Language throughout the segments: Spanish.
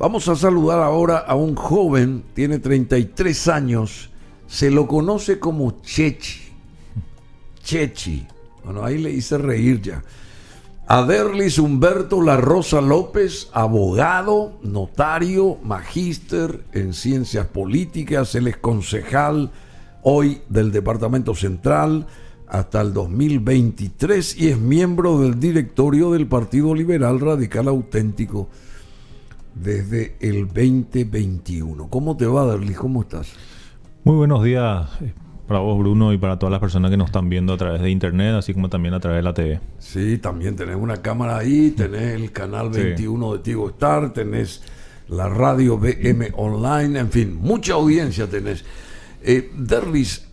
Vamos a saludar ahora a un joven, tiene 33 años, se lo conoce como Chechi. Chechi. Bueno, ahí le hice reír ya. Aderlis Humberto La Rosa López, abogado, notario, magíster en ciencias políticas, él es concejal hoy del Departamento Central hasta el 2023 y es miembro del directorio del Partido Liberal Radical Auténtico desde el 2021. ¿Cómo te va, Aderlis? ¿Cómo estás? Muy buenos días para vos, Bruno, y para todas las personas que nos están viendo a través de internet, así como también a través de la TV. Sí, también tenés una cámara ahí, tenés el canal 21 de Tigo Star, tenés la radio BM Online, en fin, mucha audiencia tenés. Derlis,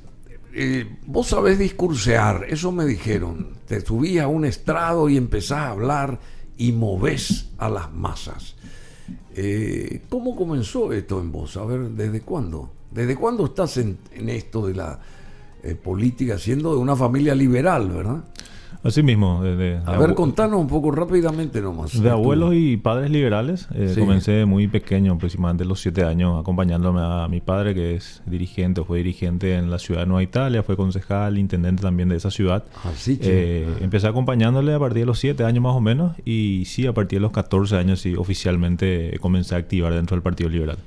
vos sabés discursear, eso me dijeron. Te subís a un estrado y empezás a hablar y movés a las masas. ¿Cómo comenzó esto en vos? A ver, ¿desde cuándo? ¿Desde cuándo estás en esto de la política, siendo de una familia liberal, verdad? Así mismo. A ver, contanos un poco rápidamente nomás. De abuelos y padres liberales. Sí. Comencé muy pequeño, aproximadamente los 7 años, acompañándome a mi padre, que es dirigente, fue dirigente en la ciudad de Nueva Italia, fue concejal, intendente también de esa ciudad. Así empecé acompañándole a partir de los 7 años más o menos, y sí, a partir de los 14 años sí, oficialmente comencé a activar dentro del Partido Liberal.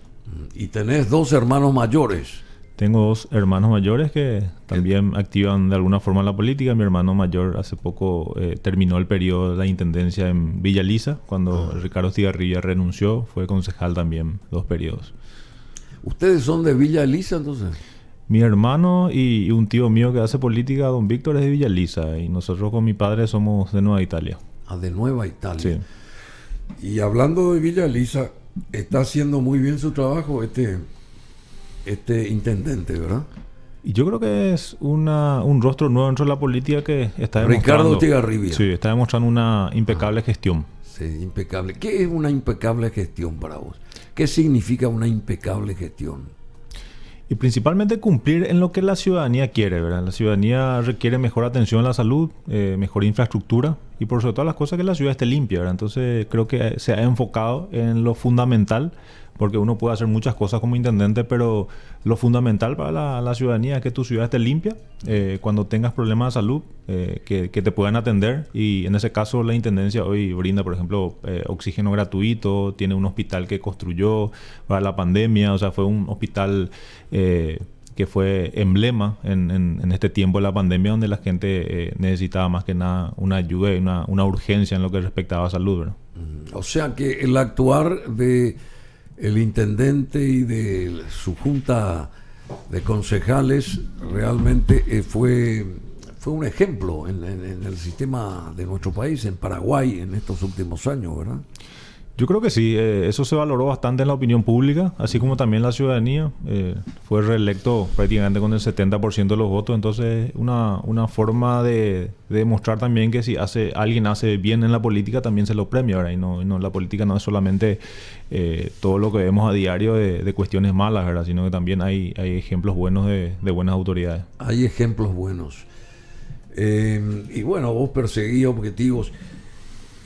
Y tenés 2 hermanos mayores. Tengo 2 hermanos mayores que también activan de alguna forma la política. Mi hermano mayor hace poco terminó el periodo de la intendencia en Villa Elisa, cuando Ricardo Estigarribia renunció, fue concejal también 2 periodos. ¿Ustedes son de Villa Elisa entonces? Mi hermano y un tío mío que hace política, don Víctor, es de Villa Elisa, y nosotros con mi padre somos de Nueva Italia. Ah, de Nueva Italia. Sí. Y hablando de Villa Elisa, está haciendo muy bien su trabajo este intendente, ¿verdad? Y yo creo que es un rostro nuevo dentro de la política que está demostrando... Ricardo Estigarribia. Sí, está demostrando una impecable gestión. Sí, impecable. ¿Qué es una impecable gestión para vos? ¿Qué significa una impecable gestión? Y principalmente cumplir en lo que la ciudadanía quiere, ¿verdad? La ciudadanía requiere mejor atención a la salud, mejor infraestructura y por sobre todas las cosas que la ciudad esté limpia, ¿verdad? Entonces creo que se ha enfocado en lo fundamental, porque uno puede hacer muchas cosas como intendente, pero lo fundamental para la ciudadanía es que tu ciudad esté limpia, cuando tengas problemas de salud, que te puedan atender, y en ese caso la intendencia hoy brinda, por ejemplo, oxígeno gratuito, tiene un hospital que construyó para la pandemia, o sea, fue un hospital que fue emblema en este tiempo de la pandemia, donde la gente necesitaba más que nada una ayuda y una urgencia en lo que respectaba a salud, ¿verdad? O sea que el actuar de el intendente y de su junta de concejales realmente fue un ejemplo en el sistema de nuestro país, en Paraguay, en estos últimos años, ¿verdad? Yo creo que sí, eso se valoró bastante en la opinión pública, así como también la ciudadanía. Fue reelecto prácticamente con el 70% de los votos, entonces una forma de demostrar también que si alguien hace bien en la política, también se lo premia, ¿verdad? Y no, la política no es solamente todo lo que vemos a diario de cuestiones malas, ¿verdad? Sino que también hay ejemplos buenos de buenas autoridades. Hay ejemplos buenos. Y bueno, vos perseguís objetivos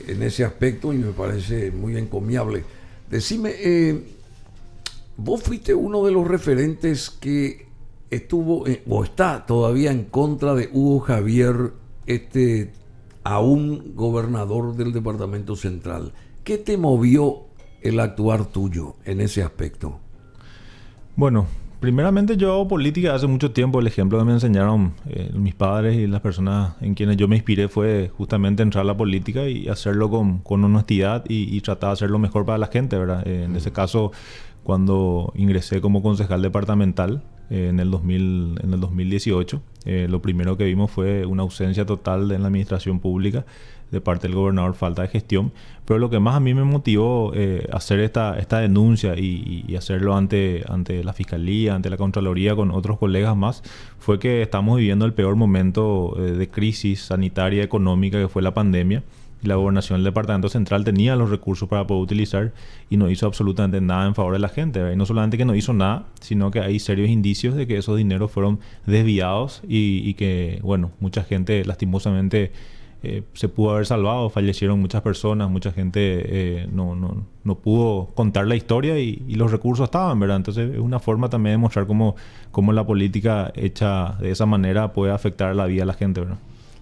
en ese aspecto y me parece muy encomiable. Decime, vos fuiste uno de los referentes que estuvo o está todavía en contra de Hugo Javier, aún gobernador del Departamento Central. ¿Qué te movió el actuar tuyo en ese aspecto? Bueno, primeramente yo hago política hace mucho tiempo. El ejemplo que me enseñaron mis padres y las personas en quienes yo me inspiré fue justamente entrar a la política y hacerlo con honestidad y tratar de hacer lo mejor para la gente, ¿verdad? En ese caso, cuando ingresé como concejal departamental en el 2018, lo primero que vimos fue una ausencia total en la administración pública de parte del gobernador, falta de gestión. Pero lo que más a mí me motivó hacer esta denuncia y hacerlo ante la Fiscalía, ante la Contraloría, con otros colegas más, fue que estamos viviendo el peor momento de crisis sanitaria, económica, que fue la pandemia. Y la gobernación del Departamento Central tenía los recursos para poder utilizar y no hizo absolutamente nada en favor de la gente, ¿verdad? Y no solamente que no hizo nada, sino que hay serios indicios de que esos dineros fueron desviados y que, bueno, mucha gente lastimosamente se pudo haber salvado. Fallecieron muchas personas, mucha gente no pudo contar la historia y los recursos estaban, ¿verdad? Entonces es una forma también de mostrar cómo la política hecha de esa manera puede afectar la vida de la gente, ¿verdad?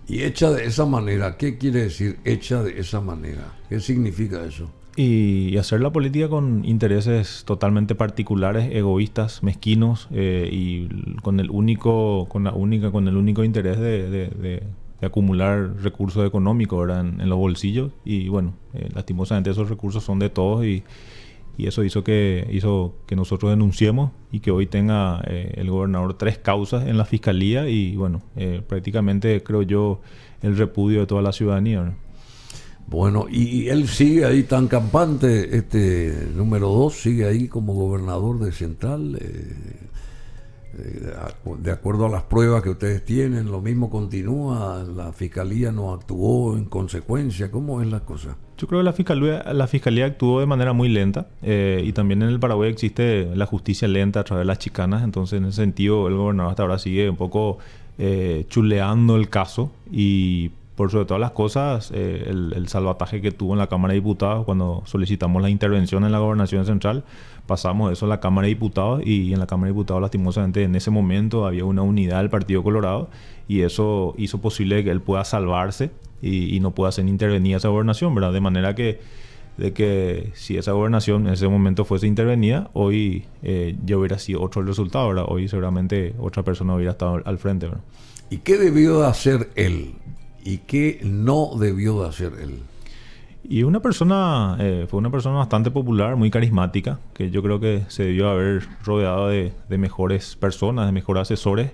Y hecha de esa manera, ¿qué quiere decir hecha de esa manera? ¿Qué significa eso? Y hacer la política con intereses totalmente particulares, egoístas, mezquinos, y con el único interés de acumular recursos económicos, ¿verdad? En los bolsillos. Y bueno, lastimosamente esos recursos son de todos y eso hizo que nosotros denunciemos y que hoy tenga el gobernador 3 causas en la fiscalía y bueno, prácticamente creo yo el repudio de toda la ciudadanía, ¿verdad? Bueno, y él sigue ahí tan campante, número 2, sigue ahí como gobernador de Central, de acuerdo a las pruebas que ustedes tienen, lo mismo continúa, la fiscalía no actuó en consecuencia, ¿cómo es la cosa? Yo creo que la fiscalía actuó de manera muy lenta, y también en el Paraguay existe la justicia lenta a través de las chicanas, entonces en ese sentido el gobernador hasta ahora sigue un poco chuleando el caso y por sobre todas las cosas, el salvataje que tuvo en la Cámara de Diputados cuando solicitamos la intervención en la Gobernación Central, pasamos eso a la Cámara de Diputados y en la Cámara de Diputados lastimosamente en ese momento había una unidad del Partido Colorado y eso hizo posible que él pueda salvarse y no pueda ser intervenida esa gobernación, ¿verdad? De manera que si esa gobernación en ese momento fuese intervenida, hoy ya hubiera sido otro el resultado, ¿verdad? Hoy seguramente otra persona hubiera estado al frente, ¿verdad? ¿Y qué debió de hacer él? ¿Y qué no debió de hacer él? Y fue una persona bastante popular, muy carismática, que yo creo que se debió haber rodeado de mejores personas, de mejores asesores,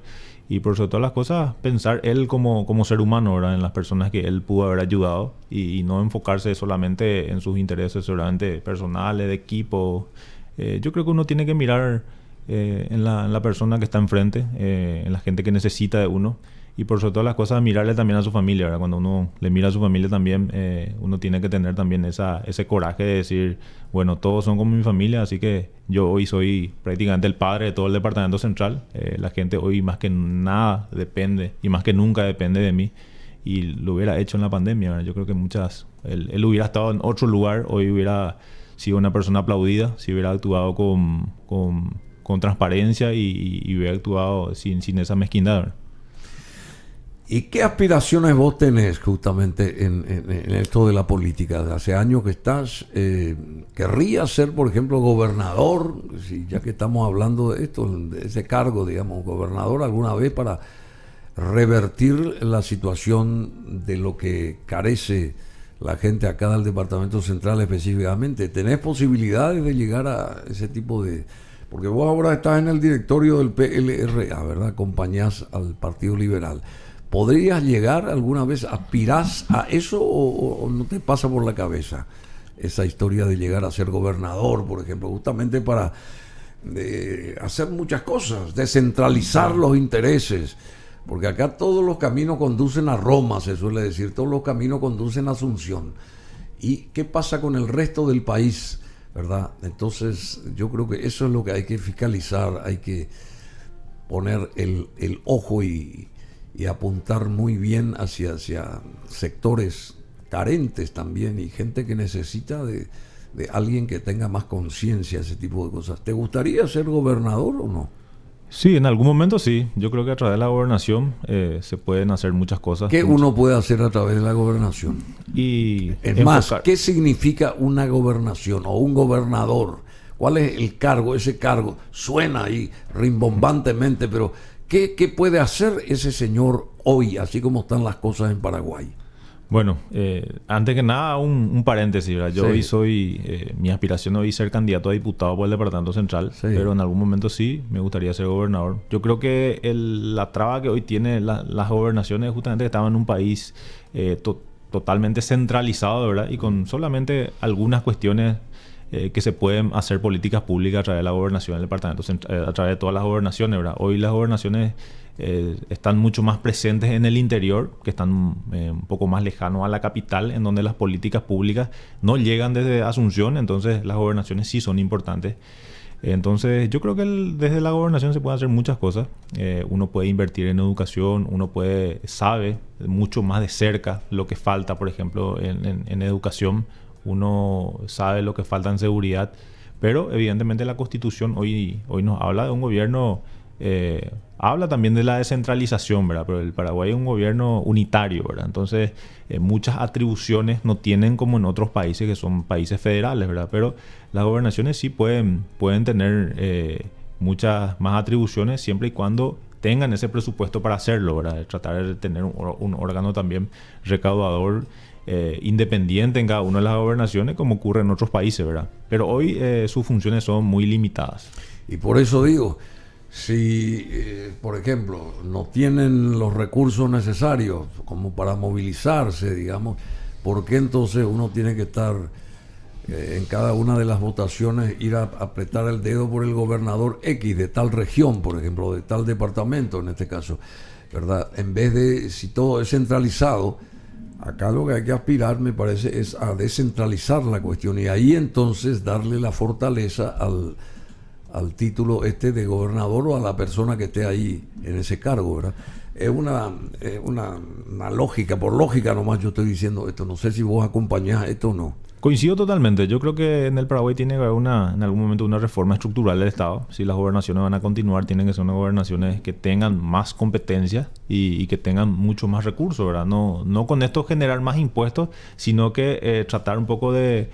y por sobre todas las cosas, pensar él como ser humano, ¿verdad? En las personas que él pudo haber ayudado, y no enfocarse solamente en sus intereses seguramente personales, de equipo. Yo creo que uno tiene que mirar en la persona que está enfrente, en la gente que necesita de uno. Y por sobre todas las cosas, mirarle también a su familia, ¿verdad? Cuando uno le mira a su familia también, uno tiene que tener también ese coraje de decir, bueno, todos son como mi familia, así que yo hoy soy prácticamente el padre de todo el departamento central. La gente hoy más que nada depende, y más que nunca depende de mí. Y lo hubiera hecho en la pandemia, ¿verdad? Yo creo que él hubiera estado en otro lugar, hoy hubiera sido una persona aplaudida, si hubiera actuado con transparencia y hubiera actuado sin esa mezquindad, ¿verdad? ¿Y qué aspiraciones vos tenés justamente en esto de la política? Hace años que estás, ¿querrías ser, por ejemplo, gobernador? Ya que estamos hablando de esto, de ese cargo, digamos, gobernador alguna vez para revertir la situación de lo que carece la gente acá del Departamento Central específicamente. ¿Tenés posibilidades de llegar a ese tipo de...? Porque vos ahora estás en el directorio del PLRA, ¿verdad? Acompañás al Partido Liberal. ¿Podrías llegar alguna vez, aspirás a eso o no te pasa por la cabeza esa historia de llegar a ser gobernador, por ejemplo, justamente para hacer muchas cosas, descentralizar los intereses? Porque acá todos los caminos conducen a Roma, se suele decir, todos los caminos conducen a Asunción. ¿Y qué pasa con el resto del país, verdad? Entonces yo creo que eso es lo que hay que fiscalizar, hay que poner el ojo y apuntar muy bien hacia sectores carentes también y gente que necesita de alguien que tenga más conciencia, ese tipo de cosas. ¿Te gustaría ser gobernador o no? Sí, en algún momento sí. Yo creo que a través de la gobernación se pueden hacer muchas cosas. ¿Qué uno puede hacer a través de la gobernación? Y es más, ¿qué significa una gobernación o un gobernador? ¿Cuál es el cargo? Ese cargo suena ahí rimbombantemente, pero ¿qué puede hacer ese señor hoy, así como están las cosas en Paraguay? Bueno, antes que nada, un paréntesis, ¿verdad? Yo hoy soy, mi aspiración hoy es ser candidato a diputado por el Departamento Central, pero en algún momento sí me gustaría ser gobernador. Yo creo que la traba que hoy tiene las gobernaciones es justamente que estamos en un país totalmente centralizado, ¿verdad? Y con solamente algunas cuestiones que se pueden hacer políticas públicas a través de la gobernación del departamento, a través de todas las gobernaciones, ¿verdad? Hoy las gobernaciones están mucho más presentes en el interior, que están un poco más lejanos a la capital, en donde las políticas públicas no llegan desde Asunción, entonces las gobernaciones sí son importantes. Entonces, yo creo que desde la gobernación se pueden hacer muchas cosas. Uno puede invertir en educación, sabe mucho más de cerca lo que falta, por ejemplo, en educación. Uno sabe lo que falta en seguridad, pero evidentemente la Constitución hoy nos habla de un gobierno, habla también de la descentralización, ¿verdad? Pero el Paraguay es un gobierno unitario, ¿verdad? Entonces, muchas atribuciones no tienen como en otros países que son países federales, ¿verdad? Pero las gobernaciones sí pueden tener muchas más atribuciones siempre y cuando tengan ese presupuesto para hacerlo, ¿verdad? Tratar de tener un órgano también recaudador independiente en cada una de las gobernaciones, como ocurre en otros países, ¿verdad? Pero hoy sus funciones son muy limitadas. Y por eso digo, si, por ejemplo, no tienen los recursos necesarios como para movilizarse, digamos, ¿por qué entonces uno tiene que estar en cada una de las votaciones, ir a apretar el dedo por el gobernador X de tal región, por ejemplo, de tal departamento en este caso, ¿verdad? En vez de, si todo es centralizado, acá lo que hay que aspirar, me parece, es a descentralizar la cuestión y ahí entonces darle la fortaleza al título de gobernador o a la persona que esté ahí en ese cargo, ¿verdad? Es una lógica, por lógica nomás yo estoy diciendo esto, no sé si vos acompañás esto o no. Coincido totalmente. Yo creo que en el Paraguay tiene que haber en algún momento una reforma estructural del Estado. Si las gobernaciones van a continuar, tienen que ser unas gobernaciones que tengan más competencia y que tengan mucho más recursos, ¿verdad? No con esto generar más impuestos, sino que tratar un poco de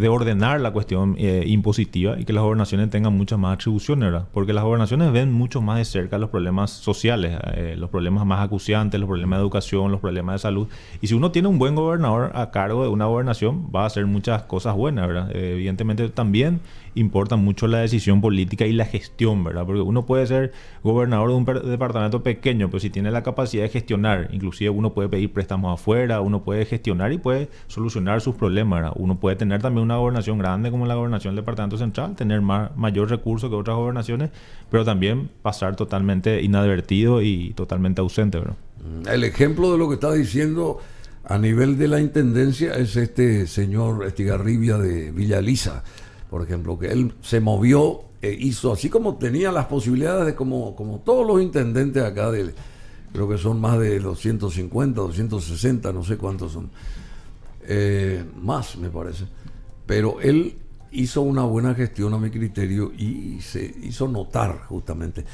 ordenar la cuestión impositiva y que las gobernaciones tengan muchas más atribuciones, ¿verdad? Porque las gobernaciones ven mucho más de cerca los problemas sociales, los problemas más acuciantes, los problemas de educación, los problemas de salud. Y si uno tiene un buen gobernador a cargo de una gobernación, va a hacer muchas cosas buenas, ¿verdad? Evidentemente también importa mucho la decisión política y la gestión, ¿verdad? Porque uno puede ser gobernador de un departamento pequeño, pero si tiene la capacidad de gestionar, inclusive uno puede pedir préstamos afuera, uno puede gestionar y puede solucionar sus problemas, ¿verdad? Uno puede tener también una gobernación grande como la gobernación del Departamento Central, tener mayor recursos que otras gobernaciones, pero también pasar totalmente inadvertido y totalmente ausente, ¿verdad? El ejemplo de lo que está diciendo a nivel de la intendencia es este señor Estigarribia de Villa Elisa, por ejemplo, que él se movió, hizo así como tenía las posibilidades de como todos los intendentes acá, creo que son más de 250, 260, no sé cuántos son, más me parece, pero él hizo una buena gestión a mi criterio y se hizo notar justamente.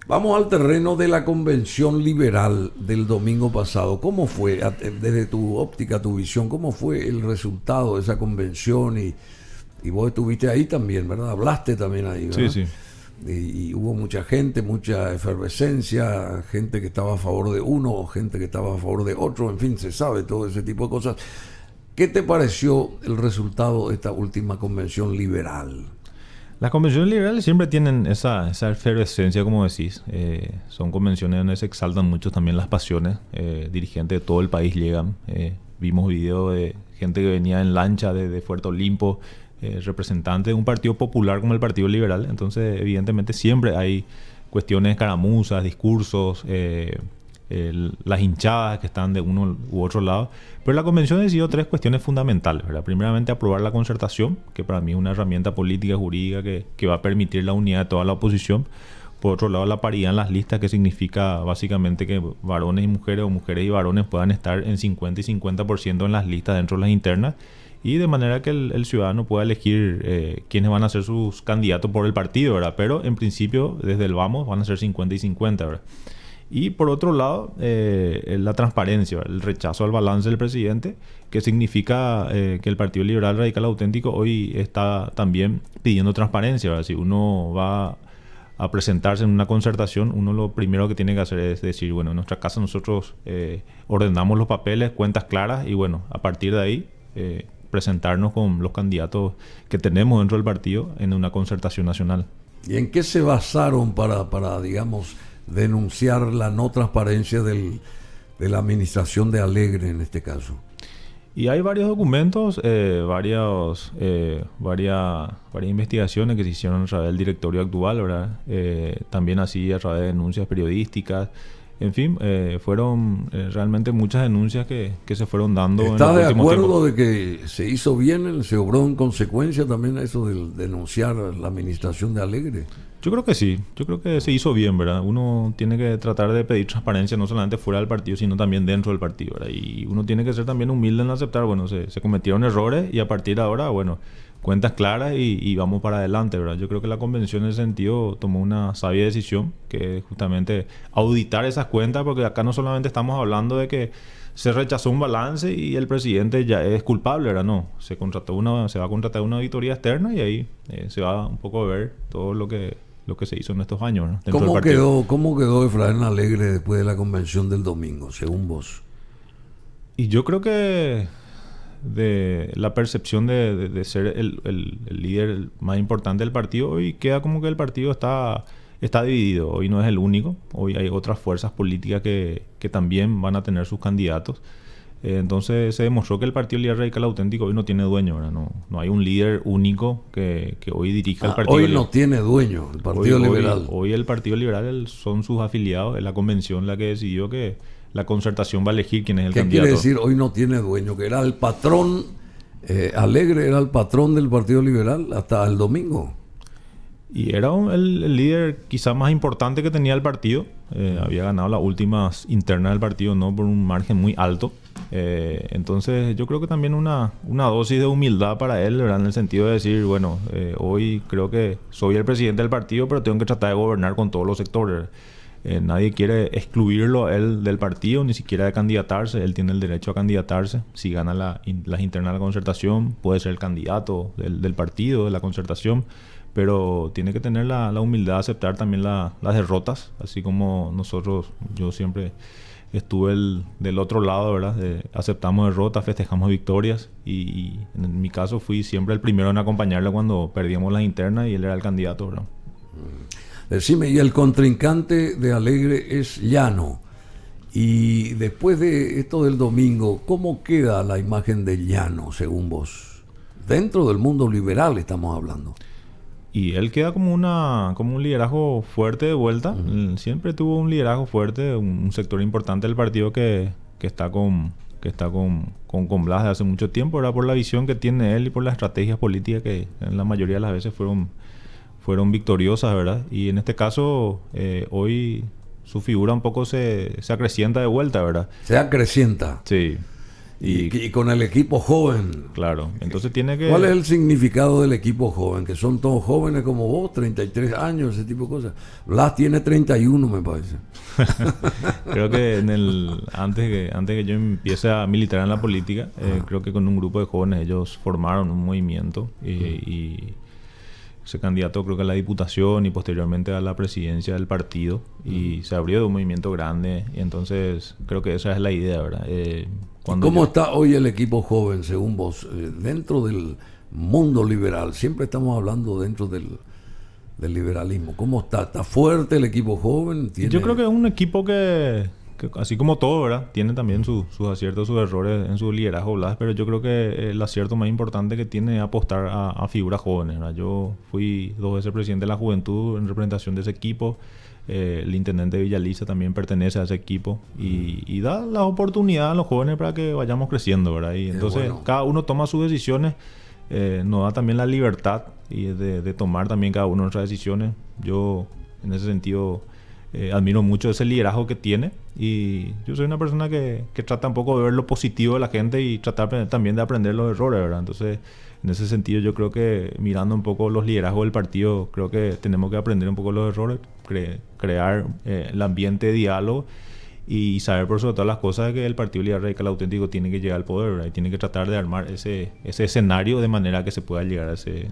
Vamos al terreno de la convención liberal del domingo pasado. ¿Cómo fue, desde tu óptica, tu visión, cómo fue el resultado de esa convención? Y vos estuviste ahí también, ¿verdad? Hablaste también ahí, ¿verdad? Sí, sí. Y hubo mucha gente, mucha efervescencia, gente que estaba a favor de uno, gente que estaba a favor de otro, en fin, se sabe todo ese tipo de cosas. ¿Qué te pareció el resultado de esta última convención liberal? Las convenciones liberales siempre tienen esa efervescencia, como decís. Son convenciones donde se exaltan mucho también las pasiones. Dirigentes de todo el país llegan. Vimos videos de gente que venía en lancha desde Fuerte Olimpo, representantes de un partido popular como el Partido Liberal. Entonces, evidentemente, siempre hay cuestiones escaramuzas, discursos, las hinchadas que están de uno u otro lado. Pero la convención decidió tres cuestiones fundamentales, ¿verdad? Primeramente, aprobar la concertación, que para mí es una herramienta política, jurídica, que va a permitir la unidad de toda la oposición. Por otro lado, la paridad en las listas, que significa básicamente que varones y mujeres o mujeres y varones puedan estar en 50 y 50% en las listas dentro de las internas, y de manera que el ciudadano pueda elegir quiénes van a ser sus candidatos por el partido, ¿verdad? Pero en principio, desde el vamos, van a ser 50 y 50, ¿verdad? Y por otro lado, la transparencia, el rechazo al balance del presidente, que significa que el Partido Liberal Radical Auténtico hoy está también pidiendo transparencia, ¿verdad? Si uno va a presentarse en una concertación, uno lo primero que tiene que hacer es decir, bueno, en nuestra casa nosotros ordenamos los papeles, cuentas claras, y bueno, a partir de ahí presentarnos con los candidatos que tenemos dentro del partido en una concertación nacional. ¿Y en qué se basaron para digamos, denunciar la no transparencia de la administración de Alegre en este caso? Y hay varios documentos, varias investigaciones que se hicieron a través del directorio actual, ¿verdad? También así a través de denuncias periodísticas. En fin, fueron realmente muchas denuncias que se fueron dando. ¿Estás en de los últimos acuerdo tiempos. de que se hizo bien, se obró en consecuencia también a eso de denunciar la administración de Alegre? Yo creo que sí, yo creo que se hizo bien, ¿verdad? Uno tiene que tratar de pedir transparencia no solamente fuera del partido, sino también dentro del partido, ¿verdad? Y uno tiene que ser también humilde en aceptar, bueno, se cometieron errores y a partir de ahora, bueno, cuentas claras y vamos para adelante, ¿verdad? Yo creo que la convención en ese sentido tomó una sabia decisión, que es justamente auditar esas cuentas, porque acá no solamente estamos hablando de que se rechazó un balance y el presidente ya es culpable, ¿verdad? No, se va a contratar una auditoría externa y ahí se va un poco a ver todo lo que se hizo en estos años, ¿no? Dentro del partido. ¿Cómo quedó Efraín Alegre después de la convención del domingo, según vos? Y yo creo que de la percepción de ser el líder más importante del partido, hoy queda como que el partido está dividido. Hoy no es el único. Hoy hay otras fuerzas políticas que también van a tener sus candidatos. Entonces se demostró que el Partido Liberal Radical Auténtico hoy no tiene dueño, ¿verdad? No hay un líder único que hoy dirija el Partido Hoy Liberal. no tiene dueño el Partido Liberal. Hoy el Partido Liberal son sus afiliados, es la convención la que decidió que la concertación va a elegir quién es el ¿Qué candidato. quiere decir hoy no tiene dueño? Que era el patrón, Alegre era el patrón del Partido Liberal hasta el domingo. Y era el líder quizá más importante que tenía el partido. Había ganado las últimas internas del partido, no por un margen muy alto. Entonces yo creo que también una dosis de humildad para él, ¿verdad? En el sentido de decir, bueno, hoy creo que soy el presidente del partido, pero tengo que tratar de gobernar con todos los sectores. Nadie quiere excluirlo a él del partido, ni siquiera de candidatarse. Él tiene el derecho a candidatarse. Si gana las internas de la concertación, puede ser el candidato del partido, de la concertación. Pero tiene que tener la humildad de aceptar también las derrotas, así como nosotros, yo siempre estuve del otro lado, ¿verdad? Aceptamos derrotas, festejamos victorias y en mi caso fui siempre el primero en acompañarle cuando perdíamos las internas y él era el candidato, ¿verdad? Decime, y el contrincante de Alegre es Llano. Y después de esto del domingo, ¿cómo queda la imagen de Llano, según vos? Dentro del mundo liberal estamos hablando. Y él queda como un liderazgo fuerte de vuelta. Siempre tuvo un liderazgo fuerte, un sector importante del partido que está con Blas de hace mucho tiempo, ¿verdad? Por la visión que tiene él y por las estrategias políticas que en la mayoría de las veces fueron victoriosas, ¿verdad? Y en este caso, hoy su figura un poco se acrecienta de vuelta, ¿verdad? Se acrecienta. Sí. Y con el equipo joven. Claro, entonces tiene que... ¿Cuál es el significado del equipo joven? Que son todos jóvenes como vos, 33 años, ese tipo de cosas. Blas tiene 31, me parece. Creo que antes que yo empiece a militar en la política, creo que con un grupo de jóvenes ellos formaron un movimiento y se candidató creo que a la diputación y posteriormente a la presidencia del partido y se abrió de un movimiento grande y entonces creo que esa es la idea, ¿verdad? ¿Cómo está hoy el equipo joven, según vos, dentro del mundo liberal? Siempre estamos hablando dentro del liberalismo. ¿Cómo está? ¿Está fuerte el equipo joven? Yo creo que es un equipo que así como todo, ¿verdad? Tiene también sus aciertos, sus errores en su liderazgo, Blas, pero yo creo que el acierto más importante que tiene es apostar a figuras jóvenes, ¿verdad? Yo fui 2 veces presidente de la juventud en representación de ese equipo. El intendente de Villaliza también pertenece a ese equipo y da la oportunidad a los jóvenes para que vayamos creciendo, ¿verdad? Y entonces cada uno toma sus decisiones, nos da también la libertad y de tomar también cada uno nuestras decisiones. Yo en ese sentido admiro mucho ese liderazgo que tiene y yo soy una persona que trata un poco de ver lo positivo de la gente y tratar también de aprender los errores, ¿verdad? Entonces en ese sentido yo creo que mirando un poco los liderazgos del partido, creo que tenemos que aprender un poco los errores, crear el ambiente de diálogo y saber por sobre todas las cosas que el Partido Liberal Radical Auténtico tiene que llegar al poder, ¿verdad? Y tiene que tratar de armar ese escenario de manera que se pueda llegar a ese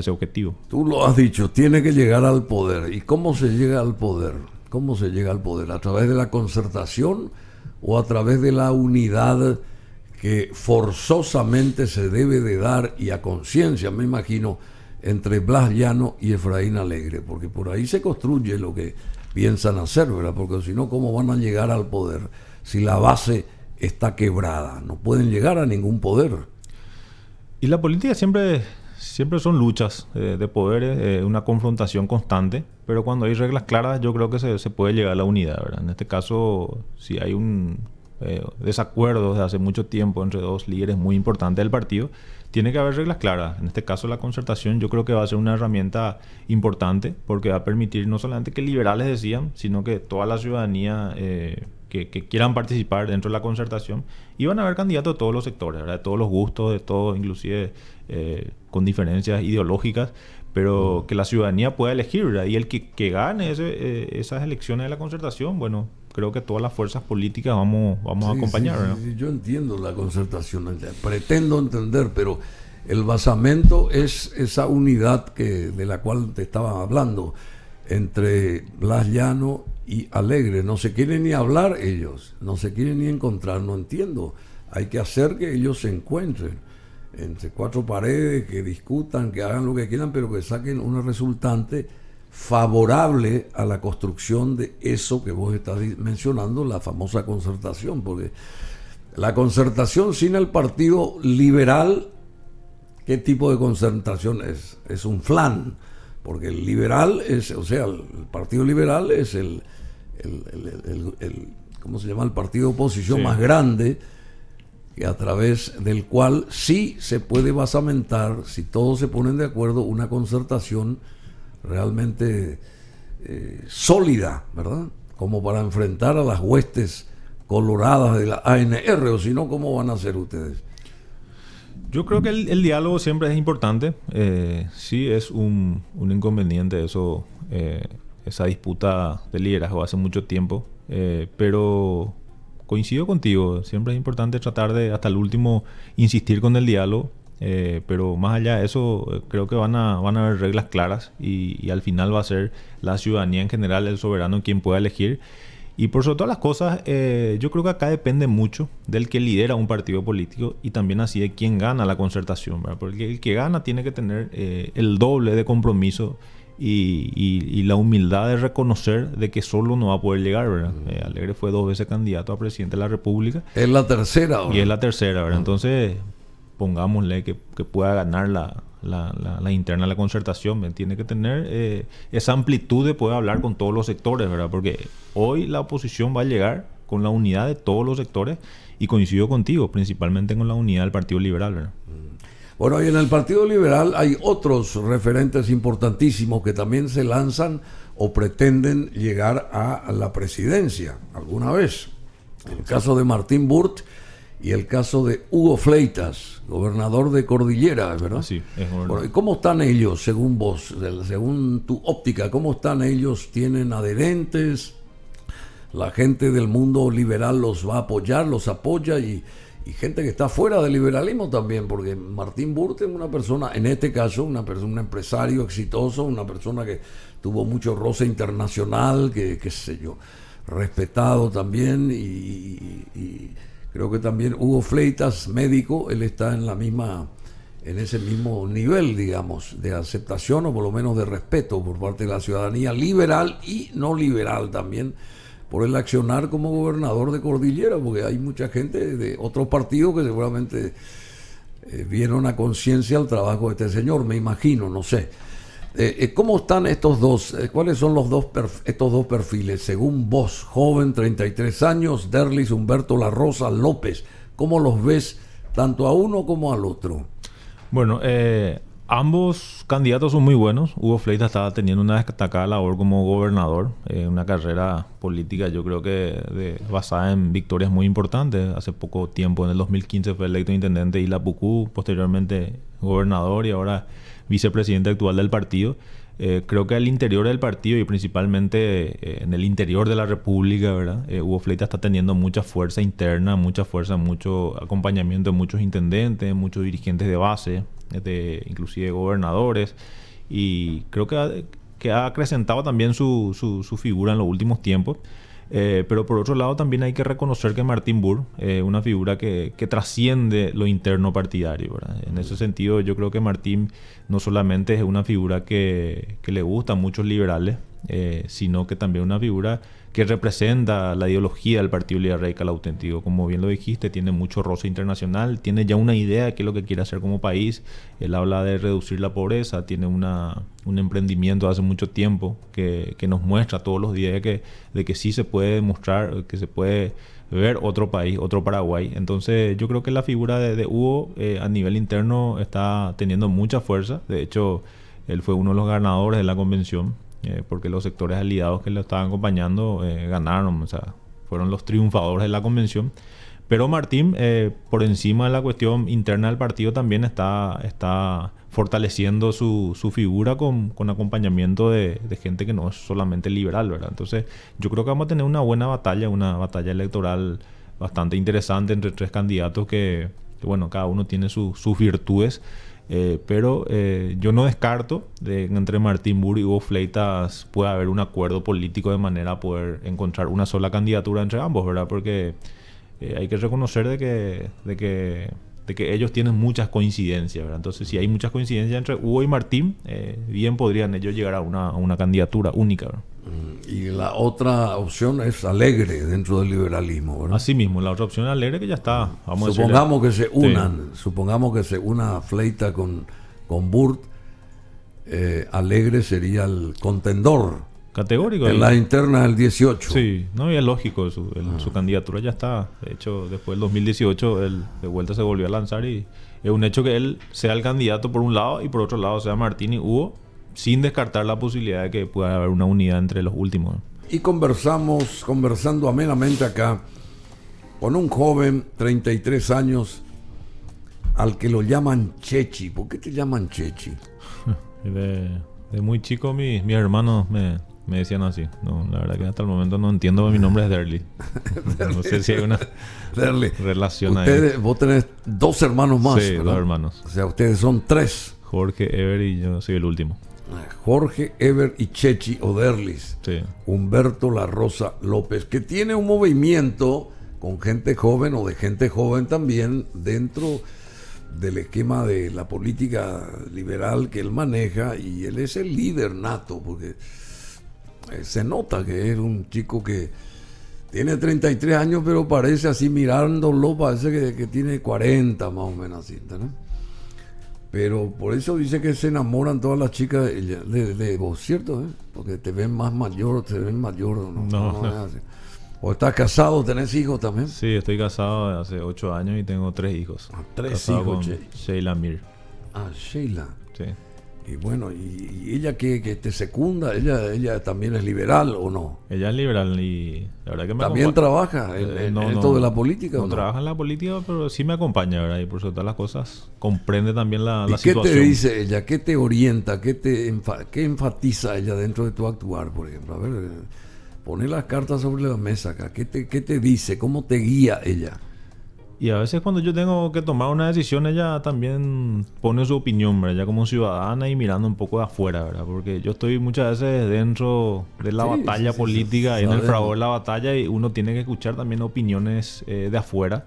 objetivo. Tú lo has dicho, tiene que llegar al poder. ¿Y cómo se llega al poder? ¿Cómo se llega al poder? ¿A través de la concertación o a través de la unidad que forzosamente se debe de dar y a conciencia, me imagino, entre Blas Llano y Efraín Alegre? Porque por ahí se construye lo que piensan hacer, ¿verdad? Porque si no, ¿cómo van a llegar al poder si la base está quebrada? No pueden llegar a ningún poder. Y la política siempre siempre son luchas de poderes, una confrontación constante, pero cuando hay reglas claras yo creo que se puede llegar a la unidad, ¿verdad? En este caso, si hay un desacuerdo desde hace mucho tiempo entre dos líderes muy importantes del partido, tiene que haber reglas claras. En este caso la concertación yo creo que va a ser una herramienta importante porque va a permitir no solamente que liberales decidan, sino que toda la ciudadanía que quieran participar dentro de la concertación, y van a haber candidatos de todos los sectores, ¿verdad? De todos los gustos, de todos, inclusive con diferencias ideológicas, pero que la ciudadanía pueda elegir, ¿verdad? Y el que gane esas elecciones de la concertación, bueno, creo que todas las fuerzas políticas vamos a acompañar, ¿verdad? Sí, yo entiendo la concertación, pretendo entender, pero el basamento es esa unidad de la cual te estaba hablando entre Blas Llano y Alegre. No se quieren ni hablar ellos, no se quieren ni encontrar, no entiendo. Hay que hacer que ellos se encuentren entre cuatro paredes, que discutan, que hagan lo que quieran, pero que saquen una resultante favorable a la construcción de eso que vos estás mencionando, la famosa concertación, porque la concertación sin el Partido Liberal, ¿qué tipo de concertación es? Es un flan, porque el liberal es, o sea, el Partido Liberal es el ¿cómo se llama? El partido de oposición más grande, que a través del cual sí se puede basamentar, si todos se ponen de acuerdo, una concertación realmente sólida, ¿verdad? Como para enfrentar a las huestes coloradas de la ANR, o si no, ¿cómo van a hacer ustedes? Yo creo que el diálogo siempre es importante. Sí es un inconveniente eso, esa disputa de liderazgo hace mucho tiempo, pero coincido contigo, siempre es importante tratar de hasta el último insistir con el diálogo, pero más allá de eso creo que van a haber reglas claras y al final va a ser la ciudadanía en general, el soberano, quien pueda elegir. Y por sobre todas las cosas, yo creo que acá depende mucho del que lidera un partido político y también así de quién gana la concertación, ¿verdad? Porque el que gana tiene que tener el doble de compromiso y la humildad de reconocer de que solo no va a poder llegar, ¿verdad? Alegre fue 2 veces candidato a presidente de la República. Es la tercera ahora. Y es la tercera, ¿verdad? Entonces, pongámosle que pueda ganar la interna de la concertación, tiene que tener esa amplitud de poder hablar con todos los sectores, ¿verdad? Porque hoy la oposición va a llegar con la unidad de todos los sectores y coincido contigo, principalmente con la unidad del Partido Liberal, ¿verdad? Bueno, y en el Partido Liberal hay otros referentes importantísimos que también se lanzan o pretenden llegar a la presidencia alguna vez. El caso de Martín Burt y el caso de Hugo Fleitas, gobernador de Cordillera, ¿verdad? Sí, es verdad. Bueno, ¿y cómo están ellos, según vos, según tu óptica? ¿Cómo están ellos? ¿Tienen adherentes? ¿La gente del mundo liberal los va a apoyar, los apoya? Y gente que está fuera del liberalismo también, porque Martín Burt es una persona, en este caso, un empresario exitoso, una persona que tuvo mucho roce internacional, que qué sé yo, respetado también, y creo que también Hugo Fleitas, médico, él está en ese mismo nivel, digamos, de aceptación o por lo menos de respeto por parte de la ciudadanía liberal y no liberal también, por el accionar como gobernador de Cordillera, porque hay mucha gente de otros partidos que seguramente vieron a conciencia el trabajo de este señor, me imagino, no sé. ¿Cómo están estos dos? ¿Cuáles son estos dos perfiles? Según vos, joven, 33 años, Derlis Humberto La Rosa López, ¿cómo los ves tanto a uno como al otro? Bueno, ambos candidatos son muy buenos. Hugo Fleitas estaba teniendo una destacada labor como gobernador, una carrera política yo creo que basada en victorias muy importantes. Hace poco tiempo, en el 2015, fue electo intendente de Ilapucú, posteriormente gobernador y ahora vicepresidente actual del partido. Creo que al interior del partido y principalmente en el interior de la República, ¿verdad? Hugo Fleitas está teniendo mucha fuerza interna, mucha fuerza, mucho acompañamiento de muchos intendentes, muchos dirigentes de base, inclusive gobernadores, y creo que ha acrecentado también su figura en los últimos tiempos. Pero por otro lado también hay que reconocer que Martín Burt es una figura que trasciende lo interno partidario, ¿verdad? En ese sentido yo creo que Martín no solamente es una figura que le gusta a muchos liberales, sino que también una figura que representa la ideología del Partido Liberal Radical Auténtico. Como bien lo dijiste, tiene mucho roce internacional, tiene ya una idea de qué es lo que quiere hacer como país. Él habla de reducir la pobreza, tiene un emprendimiento hace mucho tiempo que nos muestra todos los días de que sí se puede demostrar, que se puede ver otro país, otro Paraguay. Entonces yo creo que la figura de Hugo a nivel interno está teniendo mucha fuerza. De hecho, él fue uno de los ganadores de la convención, porque los sectores aliados que lo estaban acompañando ganaron, o sea, fueron los triunfadores de la convención. Pero Martín, por encima de la cuestión interna del partido, también está fortaleciendo su figura con acompañamiento de gente que no es solamente liberal, ¿verdad? Entonces, yo creo que vamos a tener una batalla electoral bastante interesante entre tres candidatos que bueno, cada uno tiene sus virtudes. Pero yo no descarto de que entre Martín Burri y Hugo Fleitas pueda haber un acuerdo político de manera a poder encontrar una sola candidatura entre ambos, ¿verdad? Porque hay que reconocer de que ellos tienen muchas coincidencias, ¿verdad? Entonces, si hay muchas coincidencias entre Hugo y Martín, bien podrían ellos llegar a una candidatura única, ¿verdad? Y la otra opción es Alegre dentro del liberalismo, ¿verdad? Así mismo, la otra opción es Alegre, que ya está. Supongamos que se unan, supongamos que se una Fleita con Burt, Alegre sería el contendor categórico en la interna del 18. Sí, no, y es lógico, su candidatura ya está. De hecho, después del 2018 él de vuelta se volvió a lanzar y es un hecho que él sea el candidato por un lado y por otro lado sea Martín y Hugo, sin descartar la posibilidad de que pueda haber una unidad entre los últimos. Y conversando amenamente acá con un joven, 33 años, al que lo llaman Chechi. ¿Por qué te llaman Chechi? De muy chico mis hermanos me decían así. No, la verdad que hasta el momento no entiendo. Mi nombre es Derly. No sé si hay una relación ahí. Vos tenés dos hermanos más, sí, ¿verdad? Dos hermanos. O sea, ustedes son tres. Jorge, Ever y yo soy el último. Jorge, Ever y Chechi Oderlis. Sí. Humberto La Rosa López, que tiene un movimiento con gente joven o de gente joven también dentro del esquema de la política liberal que él maneja, y él es el líder nato, porque se nota que es un chico que tiene 33 años, pero parece así, mirándolo, parece que tiene 40 más o menos así, ¿no? Pero por eso dice que se enamoran todas las chicas de vos, ¿cierto? Porque te ven más mayor, te ven mayor, no es así. ¿O estás casado, tenés hijos también? Sí, estoy casado hace 8 años y tengo 3 hijos. 3 hijos, con Sheila Mir. Sheila. Sí. Y bueno, ¿y ella que te secunda? ¿Ella también es liberal o no? Ella es liberal y la verdad que me ¿También trabaja en esto de la política? No trabaja en la política, pero sí me acompaña, ¿verdad? Y por sobre todas las cosas comprende también la situación. ¿Qué te dice ella? ¿Qué te orienta? ¿Qué enfatiza ella dentro de tu actuar, por ejemplo? A ver, poné las cartas sobre la mesa acá. ¿Qué te dice? ¿Cómo te guía ella? Y a veces cuando yo tengo que tomar una decisión, ella también pone su opinión, ¿verdad? Ya como ciudadana y mirando un poco de afuera, ¿verdad? Porque yo estoy muchas veces dentro de la batalla política, en el fragor de la batalla, y uno tiene que escuchar también opiniones de afuera.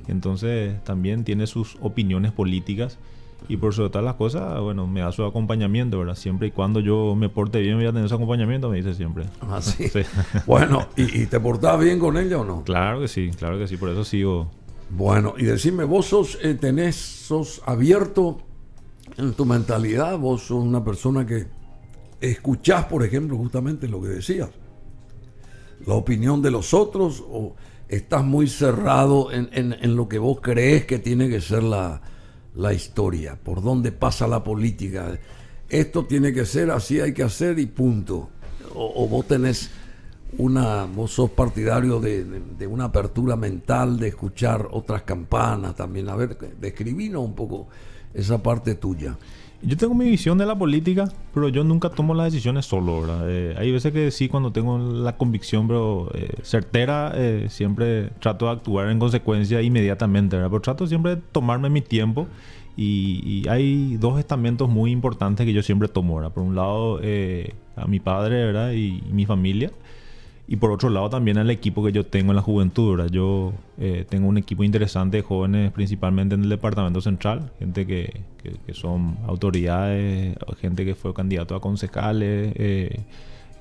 Entonces también tiene sus opiniones políticas. Y por sobre todas las cosas, bueno, me da su acompañamiento, ¿verdad? Siempre y cuando yo me porte bien, voy a tener su acompañamiento, me dice siempre. Ah, sí. Sí. Bueno, ¿y te portás bien con ella o no? Claro que sí, por eso sigo. Bueno, y decime, vos sos abierto en tu mentalidad, vos sos una persona que escuchás, por ejemplo, justamente lo que decías, la opinión de los otros, o estás muy cerrado en lo que vos crees que tiene que ser la historia, por dónde pasa la política, esto tiene que ser, así hay que hacer y punto, o vos tenés vos sos partidario de una apertura mental, de escuchar otras campanas también. A ver, describinos un poco esa parte tuya. Yo tengo mi visión de la política, pero yo nunca tomo las decisiones solo, ¿verdad? Hay veces que sí, cuando tengo la convicción, pero certera, siempre trato de actuar en consecuencia inmediatamente, ¿verdad? Pero trato siempre de tomarme mi tiempo, y hay dos estamentos muy importantes que yo siempre tomo, ¿verdad? Por un lado, a mi padre, ¿verdad? Y mi familia. Y por otro lado también al equipo que yo tengo en la juventud, ¿verdad? Yo tengo un equipo interesante de jóvenes, principalmente en el departamento central, gente que son autoridades, gente que fue candidato a concejales,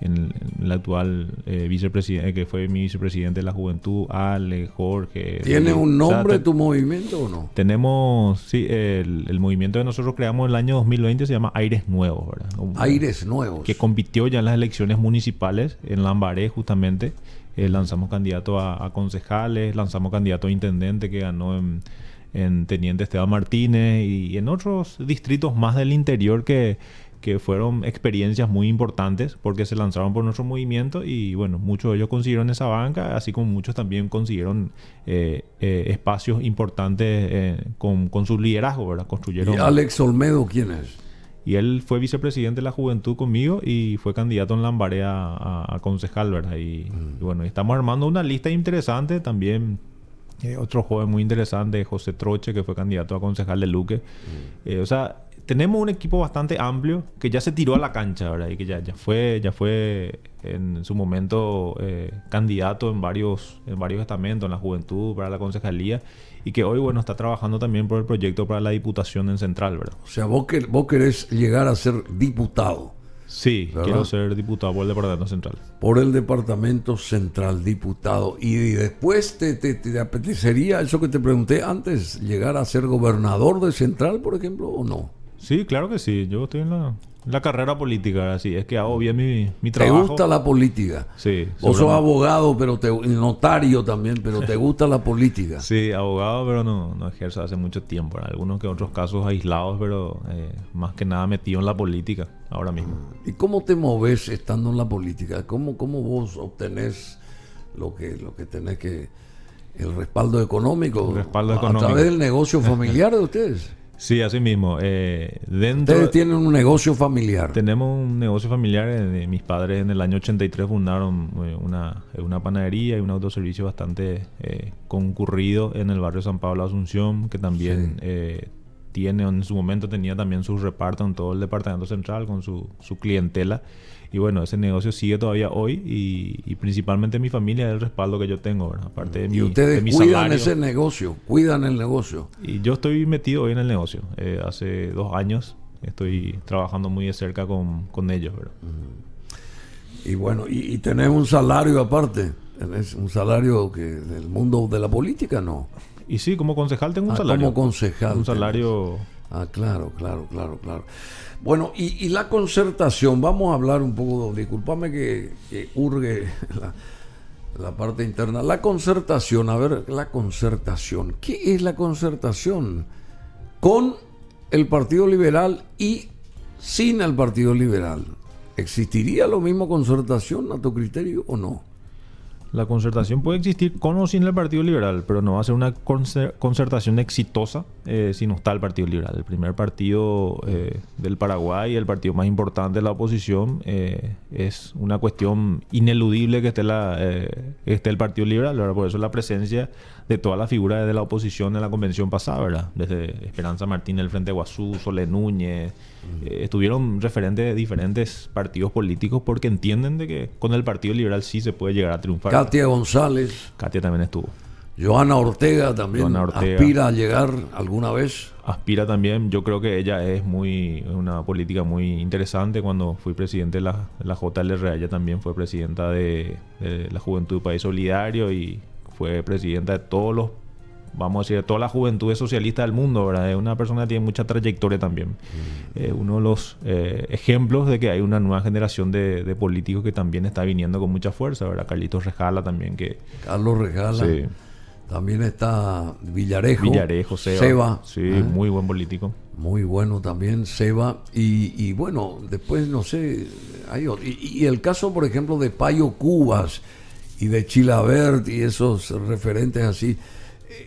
en el actual vicepresidente, que fue mi vicepresidente de la juventud, Ale, Jorge. ¿Tiene un nombre tu movimiento o no? Tenemos, sí, el movimiento que nosotros creamos en el año 2020 se llama Aires Nuevos, ¿verdad? Aires Nuevos. Que compitió ya en las elecciones municipales en Lambaré, justamente. Lanzamos candidato a concejales, lanzamos candidato a intendente que ganó en Teniente Esteban Martínez y en otros distritos más del interior que fueron experiencias muy importantes porque se lanzaron por nuestro movimiento y bueno, muchos de ellos consiguieron esa banca, así como muchos también consiguieron espacios importantes con su liderazgo, ¿verdad? Construyeron. ¿Y Alex Olmedo quién es? Y él fue vicepresidente de la juventud conmigo y fue candidato en Lambaré a concejal, ¿verdad? Y bueno, estamos armando una lista interesante también. Otro joven muy interesante, José Troche, que fue candidato a concejal de Luque. O sea, tenemos un equipo bastante amplio que ya se tiró a la cancha, ¿verdad? Y que ya fue en su momento candidato en varios estamentos, en la juventud, para la concejalía, y que hoy, bueno, está trabajando también por el proyecto para la diputación en Central, ¿verdad? O sea, vos querés llegar a ser diputado. Sí, ¿verdad? Quiero ser diputado por el Departamento Central. Por el Departamento Central, diputado. Y después te apetecería, eso que te pregunté antes, llegar a ser gobernador de Central, por ejemplo, o no? Sí, claro que sí. Yo estoy en la carrera política, así es que hago bien mi trabajo. ¿Te gusta la política? Sí. Vos sos abogado, pero notario también, pero te gusta la política. Sí, abogado, pero no ejerzo hace mucho tiempo. En algunos que otros casos aislados, pero más que nada metido en la política ahora mismo. ¿Y cómo te moves estando en la política? ¿Cómo vos obtenés lo que tenés que... el respaldo económico? El respaldo económico. ¿A través del negocio familiar de ustedes? Sí, así mismo. Ustedes tienen un negocio familiar. Tenemos un negocio familiar. Mis padres en el año 83 fundaron una panadería y un autoservicio bastante concurrido en el barrio San Pablo Asunción, que también en su momento tenía también sus repartos en todo el departamento central con su clientela. Y bueno, ese negocio sigue todavía hoy y principalmente mi familia es el respaldo que yo tengo, ¿verdad? Aparte de y ustedes cuidan salario, ese negocio, cuidan el negocio. Y yo estoy metido hoy en el negocio. Hace 2 años estoy trabajando muy de cerca con ellos, ¿verdad? Y bueno, y tenés un salario aparte. ¿Tenés un salario que del mundo de la política, no? Y sí, como concejal tengo un salario. Como concejal. Un salario... claro. Bueno, y la concertación, vamos a hablar un poco, discúlpame que hurgue la parte interna. La concertación, la concertación. ¿Qué es la concertación? Con el Partido Liberal y sin el Partido Liberal. ¿Existiría lo mismo concertación a tu criterio o no? La concertación puede existir con o sin el Partido Liberal, pero no va a ser una concertación exitosa si no está el Partido Liberal. El primer partido del Paraguay, el partido más importante de la oposición, es una cuestión ineludible que esté el Partido Liberal, ¿verdad? Por eso la presencia de todas las figuras de la oposición en la convención pasada, ¿verdad? Desde Esperanza Martínez del Frente Guazú, Sole Núñez, estuvieron referentes de diferentes partidos políticos porque entienden de que con el Partido Liberal sí se puede llegar a triunfar. Katia González. Katia también estuvo. Joana Ortega también. ¿Aspira a llegar alguna vez? Aspira también. Yo creo que ella es una política muy interesante. Cuando fui presidente de la JLRA, ella también fue presidenta de la Juventud País Solidario y fue presidenta de vamos a decir, de todas las juventudes socialistas del mundo, ¿verdad? Es una persona que tiene mucha trayectoria también. Uno de los ejemplos de que hay una nueva generación de políticos que también está viniendo con mucha fuerza, ¿verdad? Carlitos Rejala también. Carlos Rejala. Sí. También está Villarejo, Seba. Sí, muy buen político. Muy bueno también, Seba. Y bueno, después no sé, hay otro. Y el caso, por ejemplo, de Payo Cubas y de Chilabert y esos referentes así,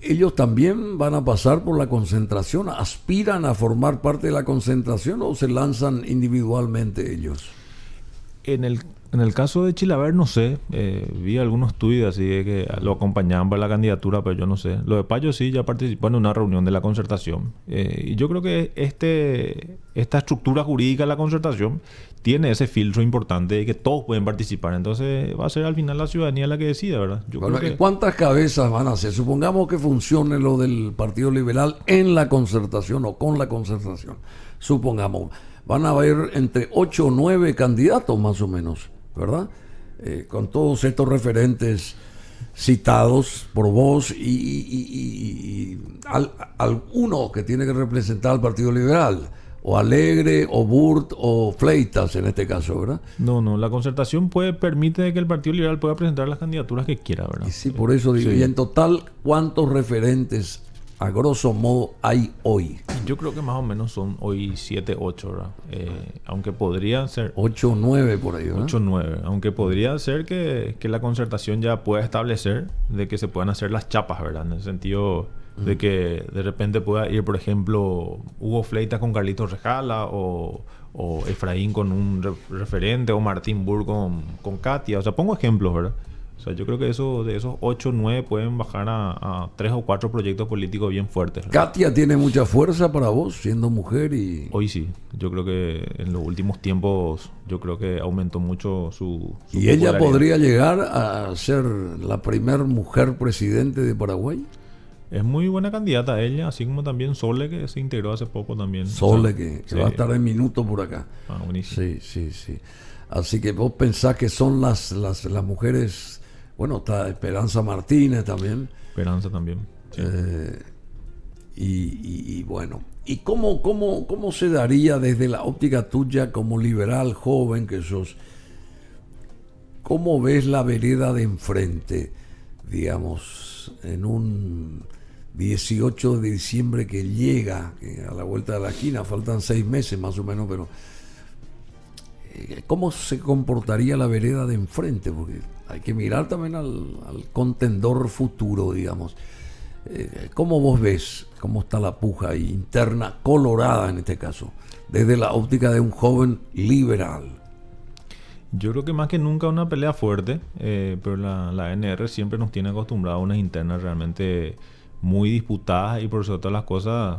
¿ellos también van a pasar por la concentración? ¿Aspiran a formar parte de la concentración o se lanzan individualmente ellos? En el caso de Chilabert no sé, vi algunos tuits así de que lo acompañaban para la candidatura, pero yo no sé. Lo de Payo sí ya participó en una reunión de la concertación. Y yo creo que esta estructura jurídica de la concertación tiene ese filtro importante de que todos pueden participar. Entonces va a ser al final la ciudadanía la que decida, ¿verdad? ¿Cuántas cabezas van a ser? Supongamos que funcione lo del Partido Liberal en la concertación o con la concertación. Supongamos, van a haber entre 8 o 9 candidatos más o menos, ¿verdad? Con todos estos referentes citados por vos y alguno que tiene que representar al Partido Liberal, o Alegre, o Burt, o Fleitas en este caso, ¿verdad? No, la concertación permite que el Partido Liberal pueda presentar las candidaturas que quiera, ¿verdad? Y sí, por eso digo, Sí. y en total, ¿cuántos referentes a grosso modo hay hoy? Yo creo que más o menos son hoy 7, 8, ¿verdad? Aunque podría ser 8 o 9 por ahí, ¿verdad? 8, 9. Aunque podría ser que la concertación ya pueda establecer de que se puedan hacer las chapas, ¿verdad? En el sentido de que de repente pueda ir, por ejemplo, Hugo Fleitas con Carlitos Rejala o Efraín con un referente o Martín Burr con Katia. O sea, pongo ejemplos, ¿verdad? O sea, yo creo que de esos 8 o 9 pueden bajar a 3 o 4 proyectos políticos bien fuertes, ¿verdad? Katia tiene mucha fuerza para vos, siendo mujer y... Hoy sí. Yo creo que en los últimos tiempos, yo creo que aumentó mucho su ¿Y ella popularidad. podría llegar a ser la primer mujer presidente de Paraguay? Es muy buena candidata ella, así como también Sole, que se integró hace poco también. Sole, O sea, que sí. va a estar en minuto por acá. Ah, buenísimo. Sí. Así que vos pensás que son las mujeres... Bueno, está Esperanza Martínez también. Esperanza también. Sí. Y bueno, ¿y cómo se daría desde la óptica tuya como liberal joven que sos? ¿Cómo ves la vereda de enfrente, digamos, en un 18 de diciembre que llega, que a la vuelta de la esquina, faltan 6 meses más o menos, pero ¿cómo se comportaría la vereda de enfrente? Porque hay que mirar también al contendor futuro, digamos. ¿Cómo vos ves cómo está la puja interna, colorada en este caso, desde la óptica de un joven liberal? Yo creo que más que nunca una pelea fuerte, pero la NR siempre nos tiene acostumbrados a unas internas realmente muy disputadas y por sobre todas las cosas,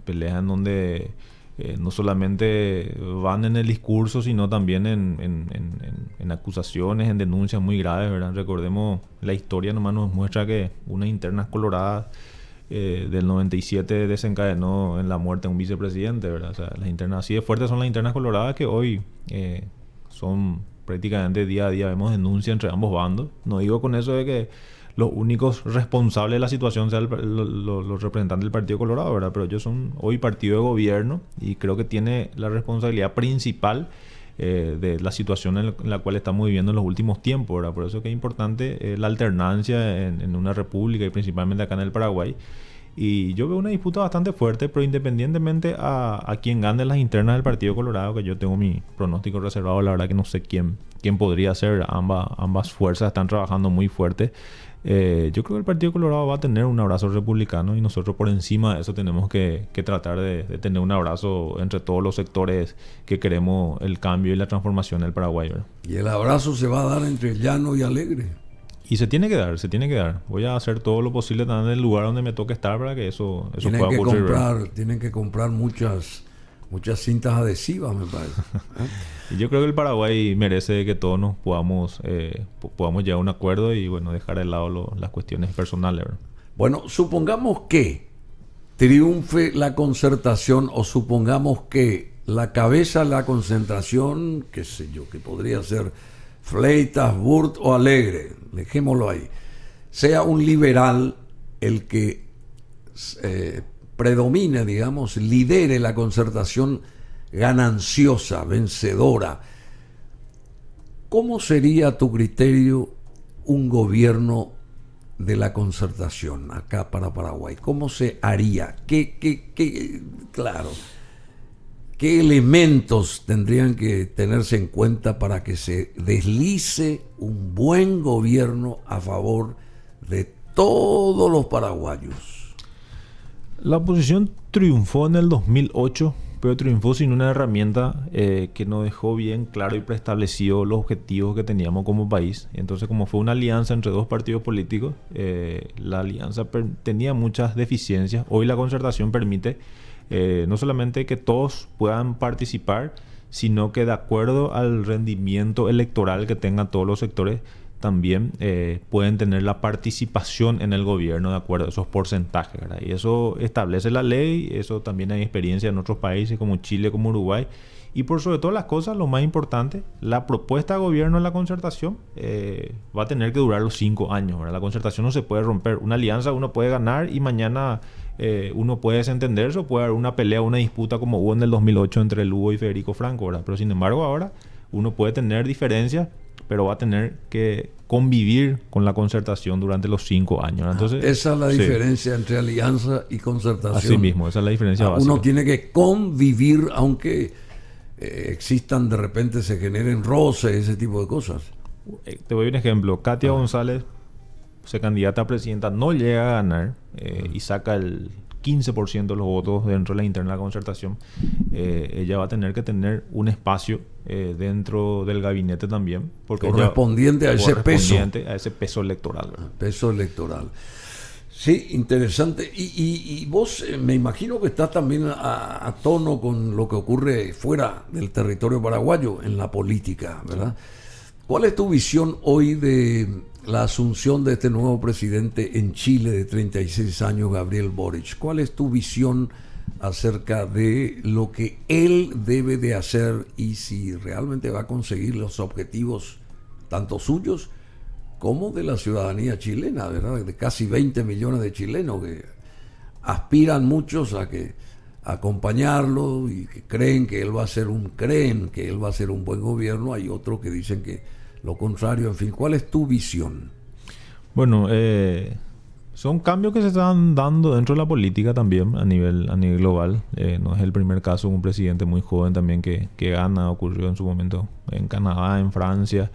peleas en donde no solamente van en el discurso, sino también en acusaciones, en denuncias muy graves, ¿verdad? Recordemos, la historia nomás nos muestra que unas internas coloradas del 97 desencadenó en la muerte de un vicepresidente, ¿verdad? O sea, las internas así de fuertes son las internas coloradas que hoy son prácticamente día a día, vemos denuncias entre ambos bandos. No digo con eso de que los únicos responsables de la situación sean los representantes del Partido Colorado, ¿verdad? Pero ellos son hoy partido de gobierno y creo que tiene la responsabilidad principal de la situación en la cual estamos viviendo en los últimos tiempos, ¿verdad? Por eso que es importante la alternancia en una república y principalmente acá en el Paraguay. Y yo veo una disputa bastante fuerte, pero independientemente a quien gane las internas del Partido Colorado, que yo tengo mi pronóstico reservado, la verdad que no sé quién podría ser. Ambas fuerzas están trabajando muy fuerte. Yo creo que el Partido Colorado va a tener un abrazo republicano y nosotros por encima de eso tenemos que tratar de tener un abrazo entre todos los sectores que queremos el cambio y la transformación del Paraguay, ¿verdad? Y el abrazo se va a dar entre Llano y Alegre. Y se tiene que dar. Voy a hacer todo lo posible también en el lugar donde me toque estar para que eso pueda ocurrir, ¿verdad? Tienen que comprar muchas cintas adhesivas, me parece. Y yo creo que el Paraguay merece que todos nos podamos llegar a un acuerdo y bueno, dejar de lado las cuestiones personales, ¿verdad? Bueno, supongamos que triunfe la concertación o supongamos que la cabeza de la concentración, qué sé yo, que podría ser Fleitas, Burt o Alegre, dejémoslo ahí, sea un liberal el que predomine, digamos, lidere la concertación gananciosa, vencedora. ¿Cómo sería a tu criterio un gobierno de la concertación acá para Paraguay? ¿Cómo se haría? Claro, ¿qué elementos tendrían que tenerse en cuenta para que se deslice un buen gobierno a favor de todos los paraguayos? La oposición triunfó en el 2008, pero triunfó sin una herramienta que nos dejó bien claro y preestablecido los objetivos que teníamos como país. Entonces, como fue una alianza entre dos partidos políticos, la alianza tenía muchas deficiencias. Hoy la concertación permite no solamente que todos puedan participar, sino que de acuerdo al rendimiento electoral que tengan todos los sectores, también pueden tener la participación en el gobierno de acuerdo a esos porcentajes, ¿verdad? Y eso establece la ley, eso también hay experiencia en otros países como Chile, como Uruguay, Y por sobre todas las cosas, lo más importante, la propuesta de gobierno en la concertación va a tener que durar los 5 años, ¿verdad? La concertación no se puede romper. Una alianza uno puede ganar y mañana uno puede desentenderse o puede haber una pelea, una disputa como hubo en el 2008 entre Lugo y Federico Franco, ¿verdad? Pero sin embargo ahora uno puede tener diferencias, pero va a tener que convivir con la concertación durante los 5 años. Entonces, esa es la diferencia entre alianza y concertación. Así mismo, esa es la diferencia básica. Uno tiene que convivir, aunque existan, de repente se generen roces, ese tipo de cosas. Te doy un ejemplo. Katia González se candidata a presidenta, no llega a ganar y saca el 15% de los votos dentro de la interna de la concertación. Ella va a tener que tener un espacio dentro del gabinete también, porque correspondiente a ese peso electoral, ¿verdad? Peso electoral. Sí, interesante. Y vos me imagino que estás también a tono con lo que ocurre fuera del territorio paraguayo en la política, ¿verdad? ¿Cuál es tu visión hoy de la asunción de este nuevo presidente en Chile de 36 años, Gabriel Boric? ¿Cuál es tu visión acerca de lo que él debe de hacer y si realmente va a conseguir los objetivos tanto suyos como de la ciudadanía chilena, ¿verdad? De casi 20 millones de chilenos que aspiran muchos a acompañarlo y que creen que él va a ser un buen gobierno. Hay otros que dicen que lo contrario. En fin, ¿cuál es tu visión? Bueno, son cambios que se están dando dentro de la política también a nivel global. No es el primer caso, un presidente muy joven también que gana. Ocurrió en su momento en Canadá, en Francia.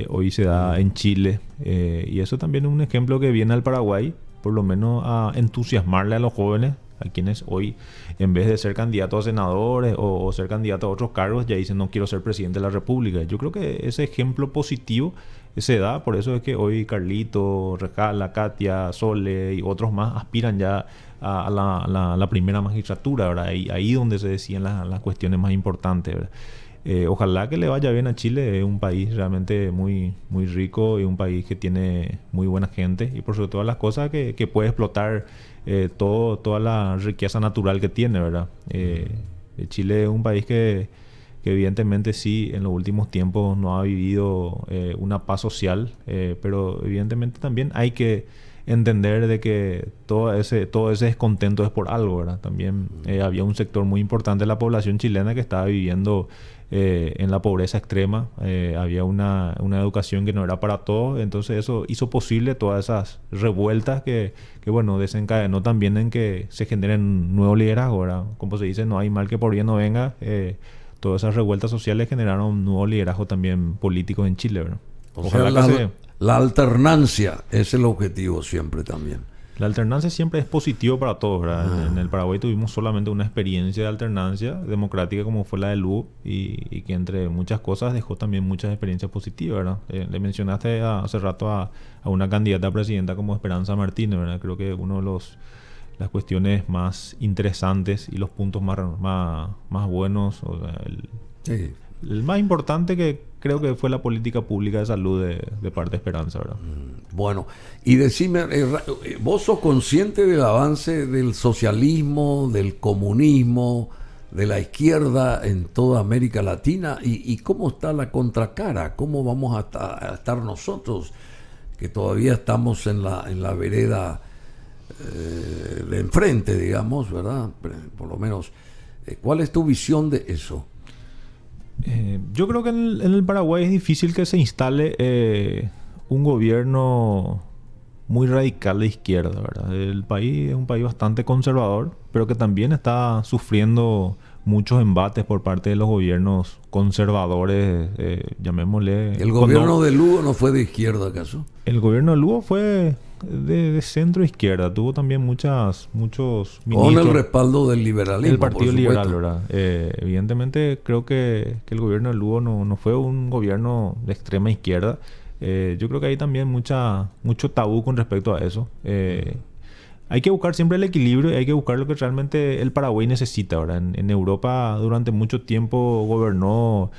Hoy se da en Chile, y eso también es un ejemplo que viene al Paraguay, por lo menos a entusiasmarle a los jóvenes, a quienes hoy, en vez de ser candidatos a senadores o ser candidatos a otros cargos, ya dicen no quiero ser presidente de la República. Yo creo que ese ejemplo positivo se da, por eso es que hoy Carlito, Recala, Katia, Sole y otros más aspiran ya a la primera magistratura, ¿verdad? Ahí donde se decían las cuestiones más importantes, ¿verdad? Ojalá que le vaya bien a Chile. Es un país realmente muy, muy rico y un país que tiene muy buena gente y por sobre todas las cosas que puede explotar toda la riqueza natural que tiene, ¿verdad? Chile es un país que evidentemente sí en los últimos tiempos no ha vivido una paz social, pero evidentemente también hay que entender de que todo ese descontento es por algo, ¿verdad? También había un sector muy importante de la población chilena que estaba viviendo en la pobreza extrema. Había una educación que no era para todos, entonces eso hizo posible todas esas revueltas que bueno, desencadenó también en que se generen nuevos liderazgos, ¿verdad? Como se dice, no hay mal que por bien no venga. Todas esas revueltas sociales generaron nuevo liderazgo también político en Chile, ¿verdad? Ojalá la alternancia es el objetivo siempre también. La alternancia siempre es positivo para todos, ¿verdad? En el Paraguay tuvimos solamente una experiencia de alternancia democrática como fue la de Lugo y que entre muchas cosas dejó también muchas experiencias positivas, ¿verdad? Le mencionaste hace rato a una candidata a presidenta como Esperanza Martínez, ¿verdad? Creo que uno de las cuestiones más interesantes y los puntos más buenos, o sea, el más importante que creo que fue la política pública de salud de parte de Esperanza, ¿verdad? Bueno, y decime, ¿vos sos consciente del avance del socialismo, del comunismo, de la izquierda en toda América Latina? ¿Y cómo está la contracara? ¿Cómo vamos a estar nosotros, que todavía estamos en la vereda de enfrente, digamos, ¿verdad? Por lo menos, ¿cuál es tu visión de eso? Yo creo que en el Paraguay es difícil que se instale un gobierno muy radical de izquierda, ¿verdad? El país es un país bastante conservador, pero que también está sufriendo muchos embates por parte de los gobiernos conservadores, llamémosle. ¿El gobierno de Lugo no fue de izquierda, acaso? El gobierno de Lugo fue de centro izquierda, tuvo también muchos ministros. Con el respaldo del liberalismo, el Partido Liberal, ¿verdad? Evidentemente creo que el gobierno de Lugo no fue un gobierno de extrema izquierda. Yo creo que hay también mucho tabú con respecto a eso. Hay que buscar siempre el equilibrio y hay que buscar lo que realmente el Paraguay necesita, ¿verdad? En Europa durante mucho tiempo gobernó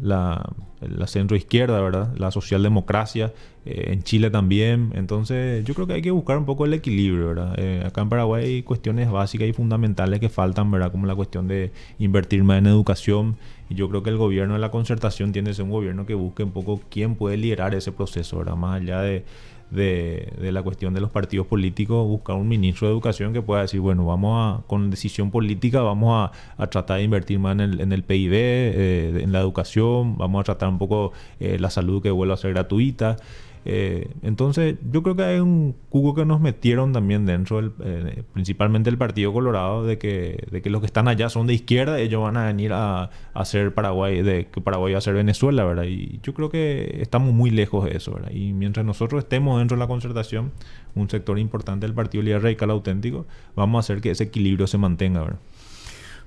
la centro-izquierda, ¿verdad? La socialdemocracia, en Chile también. Entonces yo creo que hay que buscar un poco el equilibrio, ¿verdad? Acá en Paraguay hay cuestiones básicas y fundamentales que faltan, ¿verdad? Como la cuestión de invertir más en educación. Y yo creo que el gobierno de la concertación tiene que ser un gobierno que busque un poco quién puede liderar ese proceso, ¿verdad? Más allá de la cuestión de los partidos políticos, buscar un ministro de educación que pueda decir, bueno, con decisión política vamos a tratar de invertir más en el PIB, en la educación, vamos a tratar un poco la salud que vuelva a ser gratuita. Entonces yo creo que hay un cuco que nos metieron también dentro, principalmente el Partido Colorado, de que los que están allá son de izquierda, ellos van a venir a hacer Paraguay, que Paraguay va a ser Venezuela, ¿verdad? Y yo creo que estamos muy lejos de eso, ¿verdad? Y mientras nosotros estemos dentro de la concertación, un sector importante del Partido Liberal Radical Auténtico, vamos a hacer que ese equilibrio se mantenga, ¿verdad?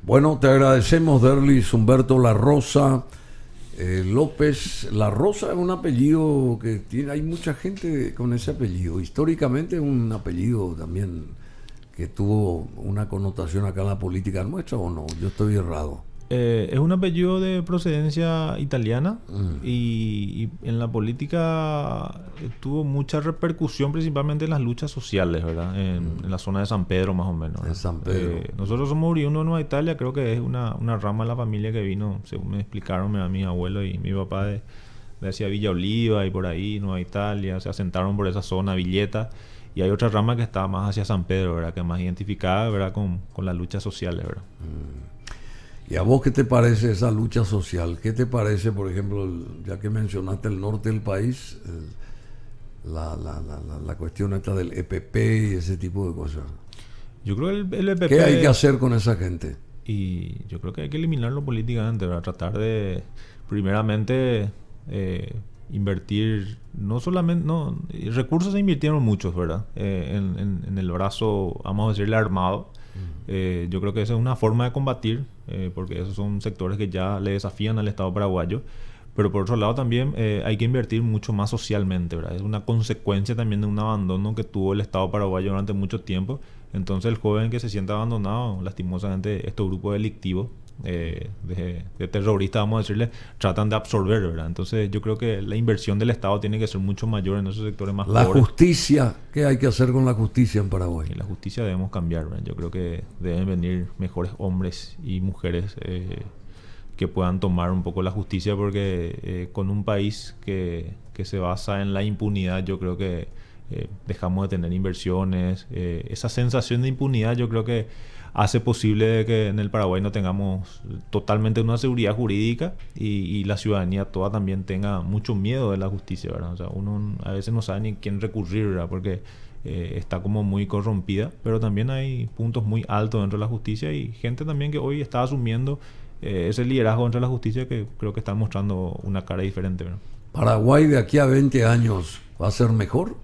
Bueno, te agradecemos, Derlis Humberto La Rosa López. La Rosa es un apellido que hay mucha gente con ese apellido. Históricamente es un apellido también que tuvo una connotación acá en la política nuestra, ¿o no? Yo estoy errado. Es un apellido de procedencia italiana y en la política tuvo mucha repercusión, principalmente en las luchas sociales, ¿verdad? En la zona de San Pedro, más o menos, ¿verdad? En San Pedro. Nosotros somos oriundos de Nueva Italia, creo que es una rama de la familia que vino, según me explicaron a mi abuelo y mi papá, de hacia Villa Oliva y por ahí, Nueva Italia, se asentaron por esa zona, Villeta. Y hay otra rama que está más hacia San Pedro, ¿verdad? Que es más identificada, ¿verdad? Con las luchas sociales, ¿verdad? ¿Y a vos qué te parece esa lucha social? ¿Qué te parece, por ejemplo, ya que mencionaste el norte del país, la cuestión esta del EPP y ese tipo de cosas? Yo creo que el EPP... ¿Qué hay que hacer con esa gente? Y yo creo que hay que eliminarlo políticamente, ¿verdad? Tratar de, primeramente, invertir, no solamente... no recursos se invirtieron muchos, ¿verdad? En el brazo, vamos a decirle, armado. Yo creo que esa es una forma de combatir, porque esos son sectores que ya le desafían al Estado paraguayo. Pero por otro lado también hay que invertir mucho más socialmente, ¿verdad? Es una consecuencia también de un abandono que tuvo el Estado paraguayo durante mucho tiempo. Entonces el joven que se siente abandonado, lastimosamente estos grupos delictivos de terroristas, vamos a decirle, tratan de absorber, ¿verdad? Entonces yo creo que la inversión del Estado tiene que ser mucho mayor en esos sectores más pobres. La justicia, ¿qué hay que hacer con la justicia en Paraguay? Y la justicia debemos cambiar, ¿verdad? Yo creo que deben venir mejores hombres y mujeres que puedan tomar un poco la justicia, porque con un país que se basa en la impunidad, yo creo que dejamos de tener inversiones. Esa sensación de impunidad yo creo que hace posible de que en el Paraguay no tengamos totalmente una seguridad jurídica y la ciudadanía toda también tenga mucho miedo de la justicia, ¿verdad? O sea, uno a veces no sabe ni quién recurrir, ¿verdad? Porque está como muy corrompida, pero también hay puntos muy altos dentro de la justicia y gente también que hoy está asumiendo ese liderazgo dentro de la justicia, que creo que está mostrando una cara diferente, ¿verdad? ¿Paraguay de aquí a 20 años va a ser mejor?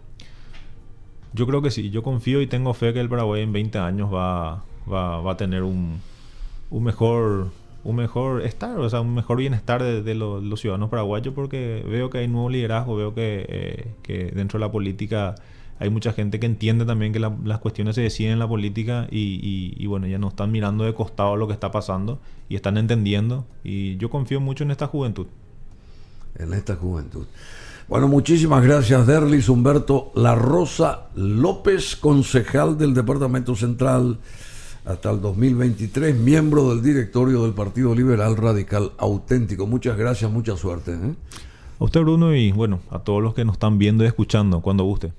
Yo creo que sí. Yo confío y tengo fe que el Paraguay en 20 años va a tener un mejor estar, o sea, un mejor bienestar de los ciudadanos paraguayos, porque veo que hay nuevo liderazgo, veo que dentro de la política hay mucha gente que entiende también que las cuestiones se deciden en la política y bueno, ya no están mirando de costado lo que está pasando y están entendiendo, y yo confío mucho en esta juventud. En esta juventud. Bueno, muchísimas gracias, Derlis Humberto La Rosa López, concejal del Departamento Central hasta el 2023, miembro del directorio del Partido Liberal Radical Auténtico. Muchas gracias, mucha suerte. A usted, Bruno, y bueno, a todos los que nos están viendo y escuchando, cuando guste.